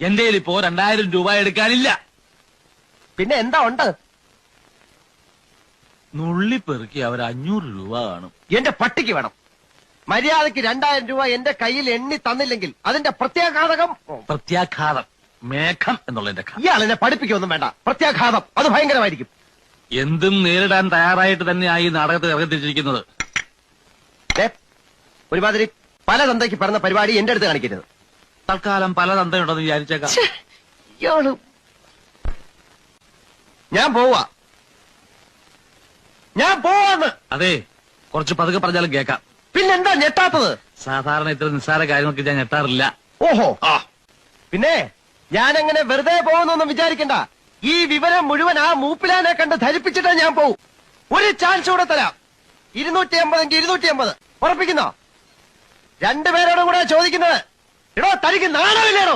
എന്റെ ഇപ്പോ 2000 രൂപ എടുക്കാനില്ല. പിന്നെ എന്താ ഉണ്ട്? നുള്ളിപ്പെറുക്കി അവർ 500 രൂപ കാണും. എന്റെ പട്ടിക്ക് വേണം. മര്യാദക്ക് 2000 രൂപ എന്റെ കയ്യിൽ എണ്ണി തന്നില്ലെങ്കിൽ അതിന്റെ പ്രത്യാഘാതകം. പ്രത്യാഘാതം മേഘം എന്നുള്ളതിന്റെ ഇയാൾ എന്നെ പഠിപ്പിക്കൊന്നും വേണ്ട. പ്രത്യാഘാതം അത് ഭയങ്കരമായിരിക്കും. എന്തും നേരിടാൻ തയ്യാറായിട്ട് തന്നെയായി നാടകത്തിൽ ഇറങ്ങിത്തിരിച്ചിരിക്കുന്നത്. ഒരുമാതിരി പല തന്തയ്ക്ക് പറഞ്ഞ പരിപാടി എന്റെ അടുത്ത് കാണിക്കരുത്. തൽക്കാലം പല തന്തയുണ്ടെന്ന് വിചാരിച്ചേക്കാം. ഞാൻ പോവാന്ന്. അതെ, കുറച്ച് പതുക്കെ പറഞ്ഞാലും കേൾക്കാം. പിന്നെന്താ ഞെട്ടാത്തത്? സാധാരണ ഇത്ര നിസ്സാര കാര്യങ്ങൾക്ക് ഞാൻ ഞെട്ടാറില്ല. ഓഹോ, പിന്നെ ഞാനെങ്ങനെ വെറുതെ പോകുന്നൊന്നും വിചാരിക്കണ്ട. ഈ വിവരം മുഴുവൻ ആ മൂപ്പിലാനെ കണ്ട് ധരിപ്പിച്ചിട്ടേ ഞാൻ പോവും. ഒരു ചാൻസ് കൂടെ തരാം. 250 250 ഉറപ്പിക്കുന്നോ? രണ്ടുപേരോടും കൂടെ ചോദിക്കുന്നത്. എടോ, തനിക്ക് നാണമില്ലേടോ?